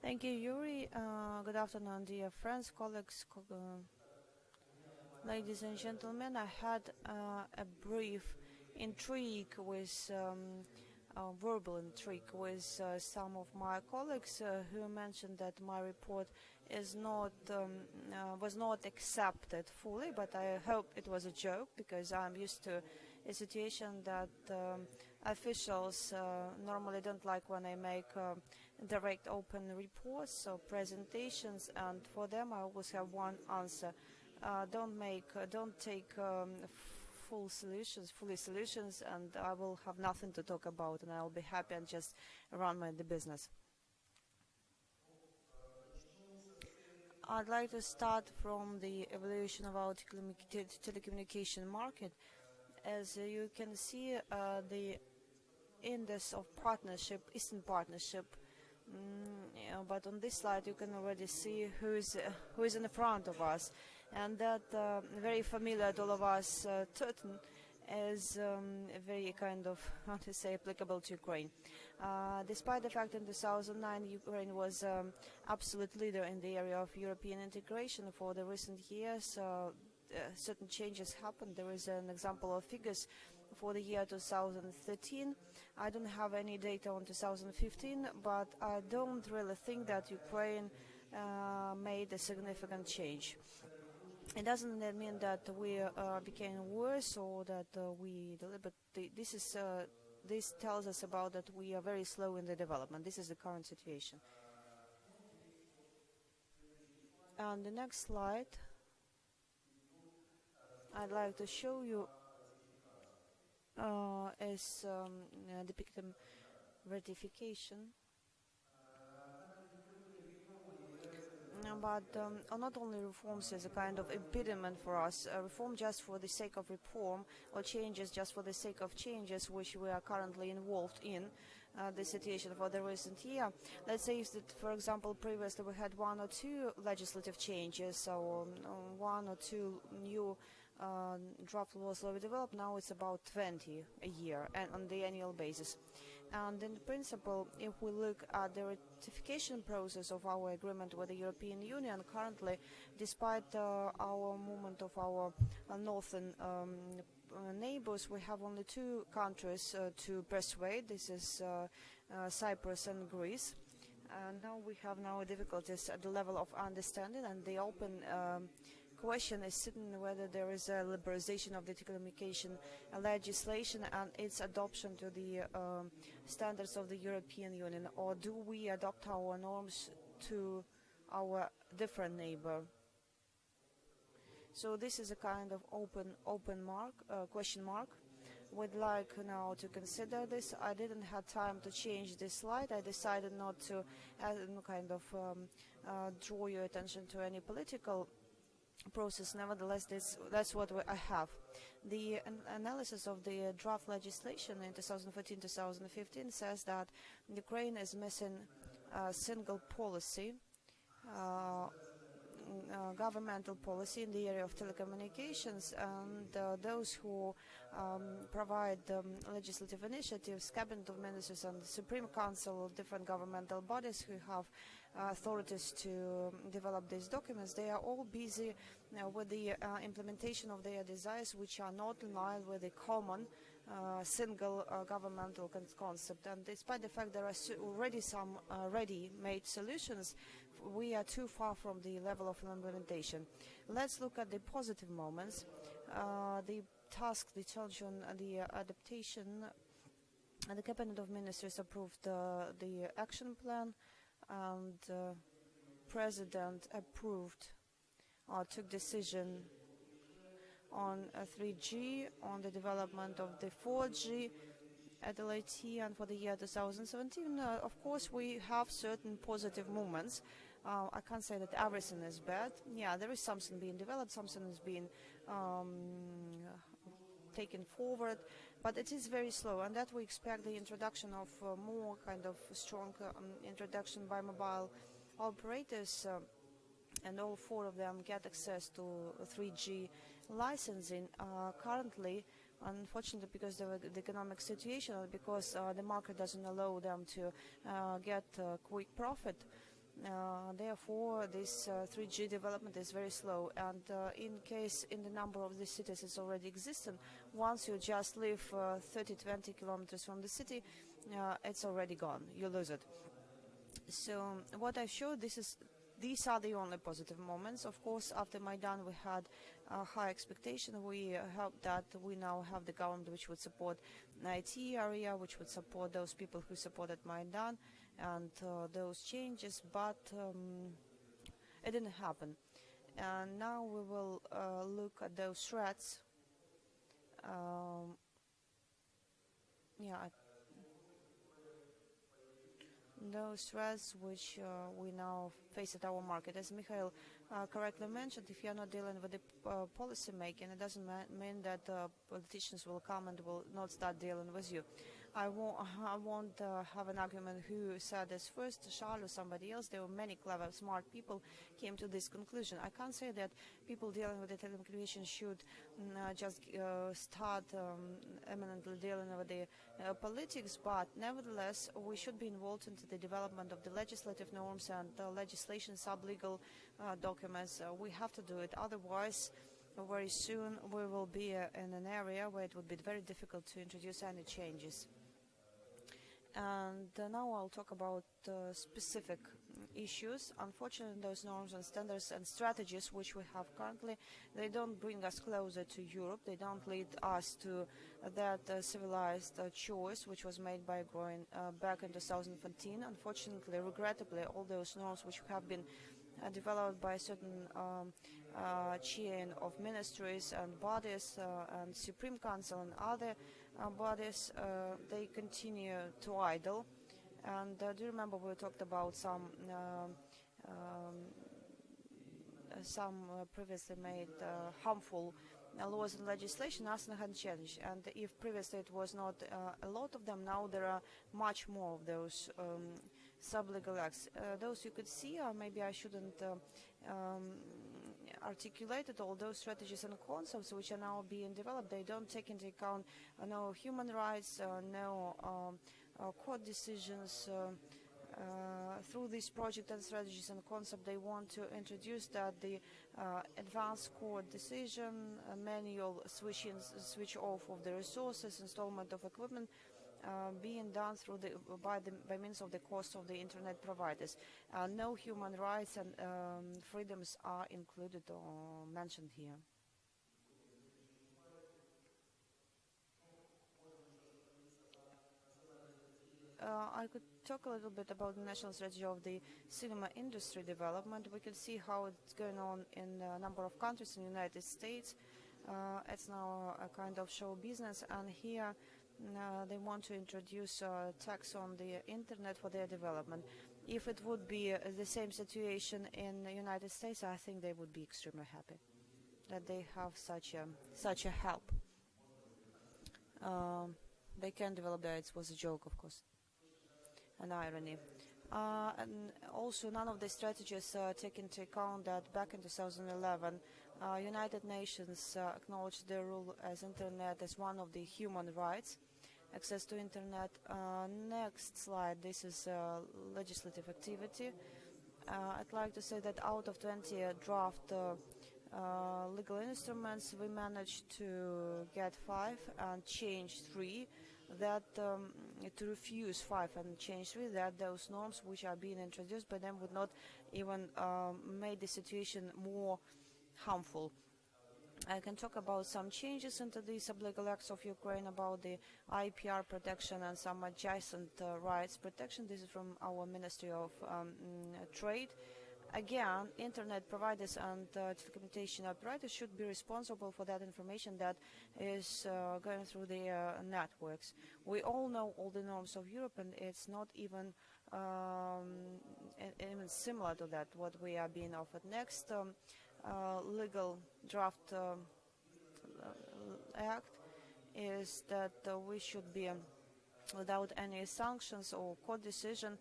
Thank you, Yuri. Good afternoon, dear friends, colleagues, ladies and gentlemen. I had a brief intrigue with verbal intrigue with some of my colleagues who mentioned that my report is not was not accepted fully, but I hope it was a joke, because I'm used to a situation that officials normally don't like when I make direct open reports or presentations, and for them I always have one answer: don't take fully solutions, and I will have nothing to talk about, and I'll be happy and just run the business. I'd like to start from the evolution of our telecommunication market. As you can see, the index of partnership, Eastern Partnership, but on this slide you can already see who is in the front of us, and that very familiar to all of us Turton is very kind of, how to say, applicable to Ukraine. Despite the fact in 2009 Ukraine was absolute leader in the area of European integration, for the recent years certain changes happened. There is an example of figures for the year 2013. I don't have any data on 2015, but I don't really think that Ukraine made a significant change. It doesn't mean that we became worse or that we deliberately. This tells us about that we are very slow in the development. This is the current situation. On the next slide, I'd like to show you is depicting ratification. But not only reforms is a kind of impediment for us. Reform just for the sake of reform, or changes just for the sake of changes, which we are currently involved in the situation for the recent year. Let's say that, for example, previously we had one or two legislative changes, or one or two new draft laws will be developed. Now it's about 20 a year, and on the annual basis. And in principle, if we look at the ratification process of our agreement with the European Union, currently, despite our movement of our northern neighbors, we have only two countries to persuade. This is Cyprus and Greece. And now we have difficulties at the level of understanding, and the open question is sitting whether there is a liberalization of the telecommunication legislation and its adoption to the standards of the European Union, or do we adopt our norms to our different neighbor? So this is a kind of question mark. We'd like now to consider this. I didn't have time to change this slide. I decided not to draw your attention to any political process. Nevertheless, that's what I have. The analysis of the draft legislation in 2014-2015 says that Ukraine is missing a single policy, governmental policy in the area of telecommunications, and those who provide legislative initiatives, cabinet of ministers and the Supreme Council, different governmental bodies who have authorities to develop these documents, they are all busy with the implementation of their desires, which are not in line with the common single governmental concept. And despite the fact there are already some ready-made solutions, we are too far from the level of implementation. Let's look at the positive moments. The task, the challenge on the adaptation, and the cabinet of ministers approved the action plan, and president approved or took decision on 3G, on the development of the 4G at LIT, and for the year 2017. Of course, we have certain positive movements. I can't say that everything is bad. Yeah, there is something being developed, something is being taken forward, but it is very slow, and that we expect the introduction of more kind of strong introduction by mobile operators, and all four of them get access to 3G licensing. Currently, unfortunately, because of the economic situation, because the market doesn't allow them to get quick profit, Therefore, this 3G development is very slow, and in case in the number of the cities is already existent, once you just live 30-20 kilometers from the city, it's already gone. You lose it. So what I showed, these are the only positive moments. Of course, after Maidan, we had high expectation. We hope that we now have the government which would support IT area, which would support those people who supported Maidan and those changes, but it didn't happen. And now we will look at those threats. Those threats which we now face at our market. As Mikhail correctly mentioned, if you're not dealing with the policy making, it doesn't mean that politicians will come and will not start dealing with you. I won't have an argument who said this first, Charles or somebody else. There were many clever, smart people came to this conclusion. I can't say that people dealing with the telecommunications should just start eminently dealing with the politics, but nevertheless, we should be involved into the development of the legislative norms and legislation, sub-legal documents. We have to do it. Otherwise, very soon we will be in an area where it would be very difficult to introduce any changes. And now I'll talk about specific issues. Unfortunately, those norms and standards and strategies which we have currently, they don't bring us closer to Europe. They don't lead us to that civilized choice which was made by going back in 2014. Unfortunately, regrettably, all those norms which have been developed by a certain chain of ministries and bodies and Supreme Council and other bodies, they continue to idle. And do you remember we talked about some previously made harmful laws and legislation? Nothing had changed. And if previously it was not a lot of them, now there are much more of those sub-legal acts. Those you could see, or maybe I shouldn't articulated all those strategies and concepts which are now being developed. They don't take into account no human rights, no court decisions. Through this project and strategies and concept, they want to introduce that the advanced court decision, manual switch off of the resources, installment of equipment, being done through by means of the cost of the internet providers. No human rights and freedoms are included or mentioned here. I could talk a little bit about the national strategy of the cinema industry development. We can see how it's going on in a number of countries in the United States. It's now a kind of show business, and here they want to introduce a tax on the internet for their development. If it would be the same situation in the United States, I think they would be extremely happy that they have such a help. They can develop that. It was a joke, of course, an irony. And also, none of the strategies take into account that back in 2011, United Nations acknowledged the rule as Internet as one of the human rights, access to Internet. Next slide, this is legislative activity. I'd like to say that out of 20 draft legal instruments, we managed to get 5 and change 3. That to refuse 5 and change 3, that those norms which are being introduced by them would not even make the situation more harmful. I can talk about some changes into the sub-legal acts of Ukraine about the IPR protection and some adjacent rights protection. This is from our Ministry of Trade. Again, internet providers and telecommunication operators should be responsible for that information that is going through the networks. We all know all the norms of Europe, and it's not even even similar to that what we are being offered. Next legal draft act is that we should be without any sanctions or court decision.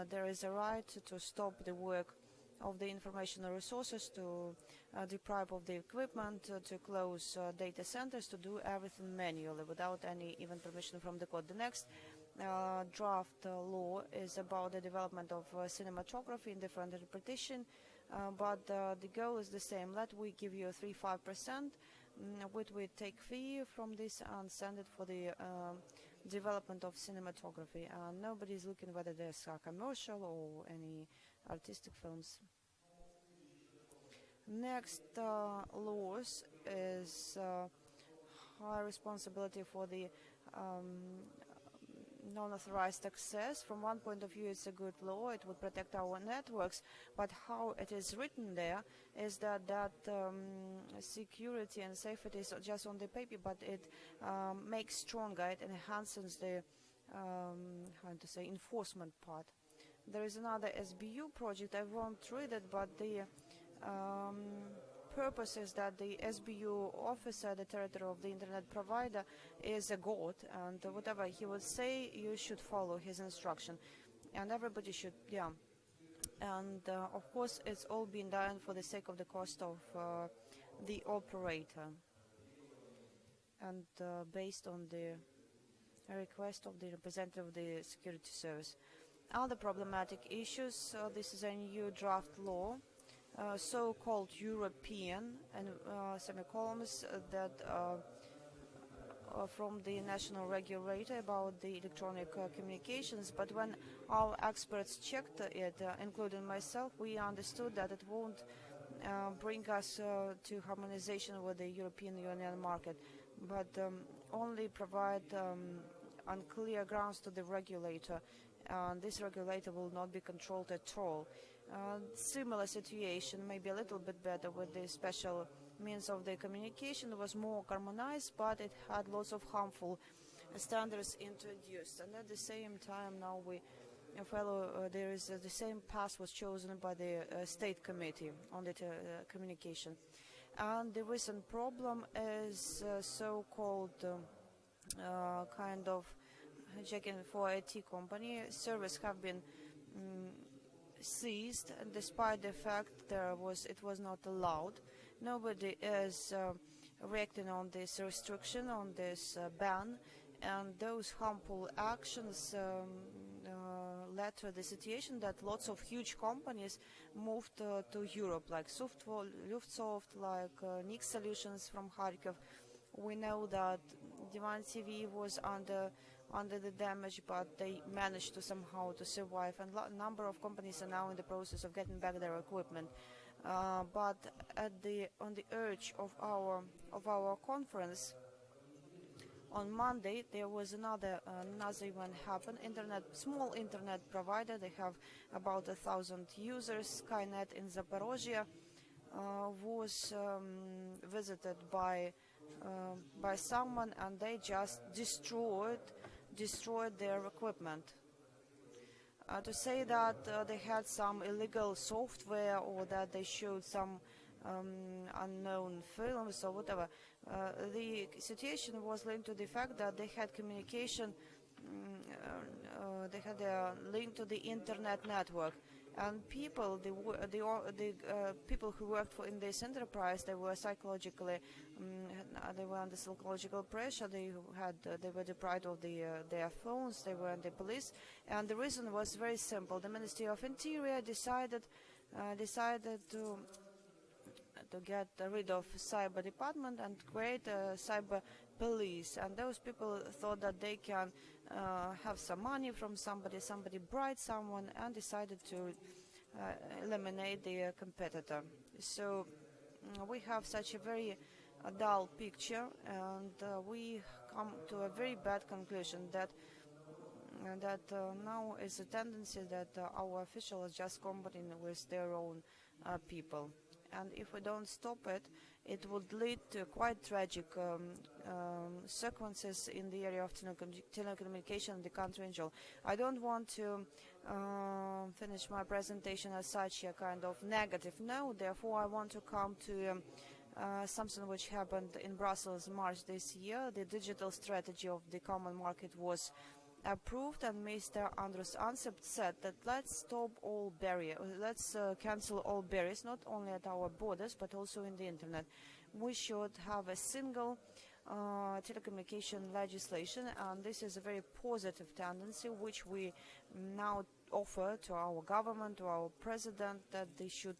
There is a right to stop the work of the informational resources, to deprive of the equipment, to close data centers, to do everything manually without any even permission from the court. The next draft law is about the development of cinematography in different interpretation, but the goal is the same. Let we give you 3-5%, which we take fee from this and send it for the development of cinematography. Nobody is looking whether there's a commercial or any artistic films. Next laws is high responsibility for the non-authorized access. From one point of view, it's a good law. It would protect our networks. But how it is written there is that security and safety is just on the paper, but it makes stronger. It enhances the how to say enforcement part. There is another SBU project. I won't read it, but the purpose is that the SBU officer, the territory of the internet provider, is a god, and whatever he would say, you should follow his instruction, and everybody should, yeah. And of course, it's all been done for the sake of the cost of the operator, and based on the request of the representative of the security service. Other problematic issues. This is a new draft law. So-called European and semicolons that from the national regulator about the electronic communications, but when our experts checked it, including myself, we understood that it won't bring us to harmonization with the European Union market, but only provide unclear grounds to the regulator, and this regulator will not be controlled at all. Similar situation, maybe a little bit better with the special means of the communication. It was more harmonized, but it had lots of harmful standards introduced. And at the same time, now we follow, there is the same path was chosen by the State Committee on the communication. And the recent problem is so-called kind of checking for IT company. Servers have been seized, despite the fact it was not allowed. Nobody is reacting on this restriction, on this ban, and those harmful actions led to the situation that lots of huge companies moved to Europe, like Luftsoft, like Nix Solutions from Kharkiv. We know that Divan TV was under the damage, but they managed to somehow to survive, and a number of companies are now in the process of getting back their equipment. But on the urge of our conference on Monday, there was another event happened. Small internet provider, they have about 1,000 users. Skynet in Zaporozhye was visited by someone, and they just destroyed their equipment. To say that they had some illegal software or that they showed some unknown films or whatever, the situation was linked to the fact that they had communication, they had a link to the internet network. And people, the people who worked in this enterprise, they were psychologically, they were under psychological pressure. They were deprived of their phones. They were in the police, and the reason was very simple. The Ministry of Interior decided to get rid of cyber department and create a cyber police. And those people thought that they can have some money from somebody bribed someone and decided to eliminate their competitor. So we have such a very dull picture, and we come to a very bad conclusion that now is a tendency that our officials just combating with their own people. And if we don't stop it, it would lead to quite tragic sequences in the area of telecommunication in the country in general. I don't want to finish my presentation as such a kind of negative note. Therefore, I want to come to something which happened in Brussels in March this year. The digital strategy of the common market was approved, and Mr. Andrus Ansip said that let's stop all barriers, let's cancel all barriers, not only at our borders but also in the internet. We should have a single telecommunication legislation, and this is a very positive tendency which we now offer to our government, to our president, that they should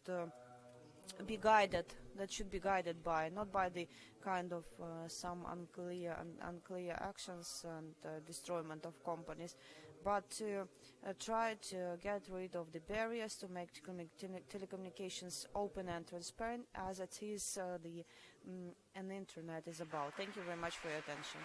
be guided, that should be guided by, not by the kind of some unclear actions and destroyment of companies, but to try to get rid of the barriers to make telecommunications open and transparent, as it is an internet is about. Thank you very much for your attention.